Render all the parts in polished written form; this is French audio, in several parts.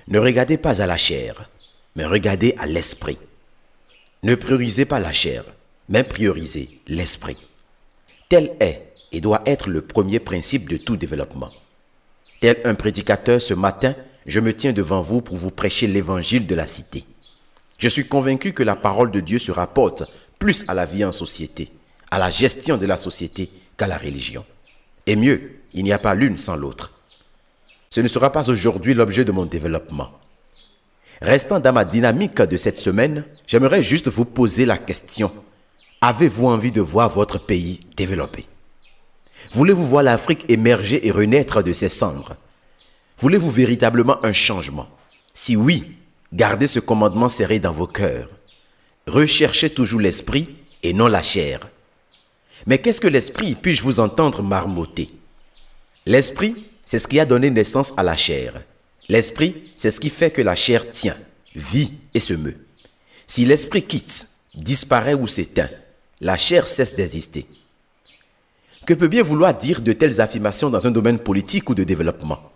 Ne regardez pas à la chair, mais regardez à l'esprit. Ne priorisez pas la chair, mais priorisez l'esprit. Tel est et doit être le premier principe de tout développement. Tel un prédicateur ce matin, je me tiens devant vous pour vous prêcher l'évangile de la cité. Je suis convaincu que la parole de Dieu se rapporte plus à la vie en société, à la gestion de la société qu'à la religion. Et mieux, il n'y a pas l'une sans l'autre. Ce ne sera pas aujourd'hui l'objet de mon développement. Restant dans ma dynamique de cette semaine, j'aimerais juste vous poser la question. Avez-vous envie de voir votre pays développer? Voulez-vous voir l'Afrique émerger et renaître de ses cendres? Voulez-vous véritablement un changement? Si oui, gardez ce commandement serré dans vos cœurs. Recherchez toujours l'esprit et non la chair. Mais qu'est-ce que l'esprit? Puis-je vous entendre marmotter? L'esprit, c'est ce qui a donné naissance à la chair. L'esprit, c'est ce qui fait que la chair tient, vit et se meut. Si l'esprit quitte, disparaît ou s'éteint, la chair cesse d'exister. Que peut bien vouloir dire de telles affirmations dans un domaine politique ou de développement?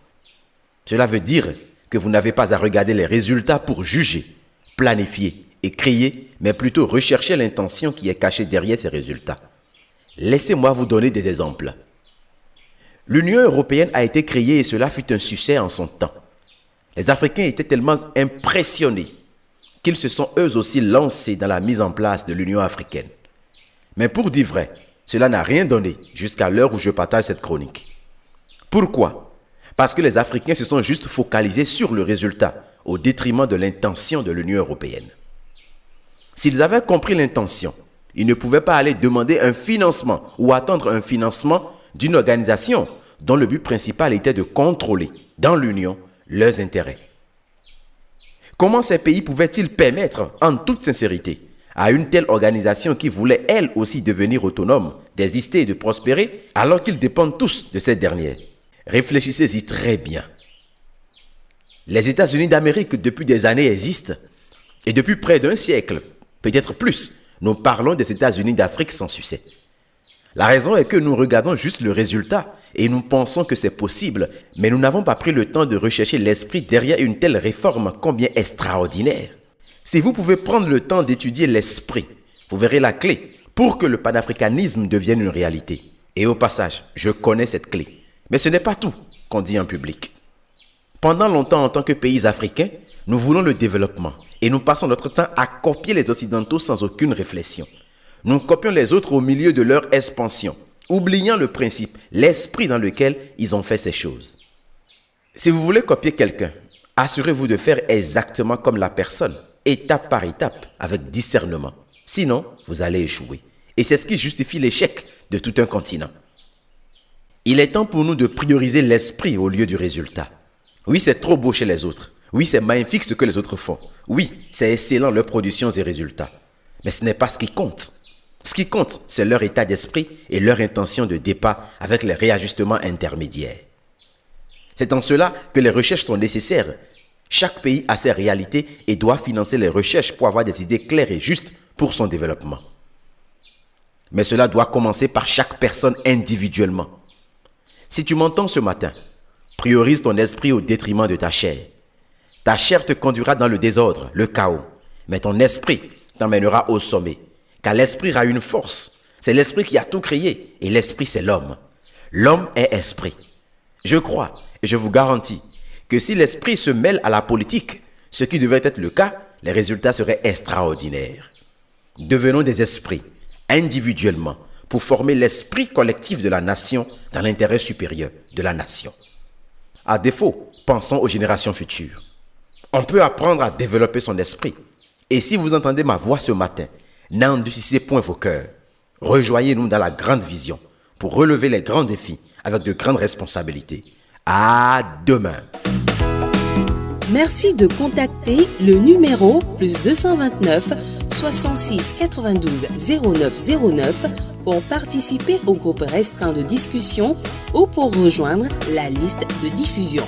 Cela veut dire que vous n'avez pas à regarder les résultats pour juger, planifier et créer, mais plutôt rechercher l'intention qui est cachée derrière ces résultats. Laissez-moi vous donner des exemples. L'Union européenne a été créée et cela fut un succès en son temps. Les Africains étaient tellement impressionnés qu'ils se sont eux aussi lancés dans la mise en place de l'Union africaine. Mais pour dire vrai, cela n'a rien donné jusqu'à l'heure où je partage cette chronique. Pourquoi? Parce que les Africains se sont juste focalisés sur le résultat au détriment de l'intention de l'Union européenne. S'ils avaient compris l'intention, ils ne pouvaient pas aller demander un financement ou attendre un financement d'une organisation dont le but principal était de contrôler dans l'Union leurs intérêts. Comment ces pays pouvaient-ils permettre, en toute sincérité, à une telle organisation qui voulait elle aussi devenir autonome, d'exister et de prospérer, alors qu'ils dépendent tous de cette dernière? Réfléchissez-y très bien. Les États-Unis d'Amérique depuis des années existent et depuis près d'un siècle, peut-être plus, nous parlons des États-Unis d'Afrique sans succès. La raison est que nous regardons juste le résultat et nous pensons que c'est possible, mais nous n'avons pas pris le temps de rechercher l'esprit derrière une telle réforme combien extraordinaire. Si vous pouvez prendre le temps d'étudier l'esprit, vous verrez la clé pour que le panafricanisme devienne une réalité. Et au passage, je connais cette clé. Mais ce n'est pas tout qu'on dit en public. Pendant longtemps, en tant que pays africains, nous voulons le développement et nous passons notre temps à copier les Occidentaux sans aucune réflexion. Nous copions les autres au milieu de leur expansion, oubliant le principe, l'esprit dans lequel ils ont fait ces choses. Si vous voulez copier quelqu'un, assurez-vous de faire exactement comme la personne, étape par étape, avec discernement. Sinon, vous allez échouer. Et c'est ce qui justifie l'échec de tout un continent. Il est temps pour nous de prioriser l'esprit au lieu du résultat. Oui, c'est trop beau chez les autres. Oui, c'est magnifique ce que les autres font. Oui, c'est excellent leurs productions et résultats. Mais ce n'est pas ce qui compte. Ce qui compte, c'est leur état d'esprit et leur intention de départ avec les réajustements intermédiaires. C'est en cela que les recherches sont nécessaires. Chaque pays a ses réalités et doit financer les recherches pour avoir des idées claires et justes pour son développement. Mais cela doit commencer par chaque personne individuellement. Si tu m'entends ce matin, priorise ton esprit au détriment de ta chair. Ta chair te conduira dans le désordre, le chaos, mais ton esprit t'emmènera au sommet. Car l'esprit a une force. C'est l'esprit qui a tout créé et l'esprit c'est l'homme. L'homme est esprit. Je crois et je vous garantis que si l'esprit se mêle à la politique, ce qui devrait être le cas, les résultats seraient extraordinaires. Devenons des esprits, individuellement, pour former l'esprit collectif de la nation dans l'intérêt supérieur de la nation. À défaut, pensons aux générations futures. On peut apprendre à développer son esprit. Et si vous entendez ma voix ce matin, n'endurcissez point vos cœurs. Rejoignez-nous dans la grande vision pour relever les grands défis avec de grandes responsabilités. À demain. Merci de contacter le numéro +229 66 92 09 09 pour participer au groupe restreint de discussion ou pour rejoindre la liste de diffusion.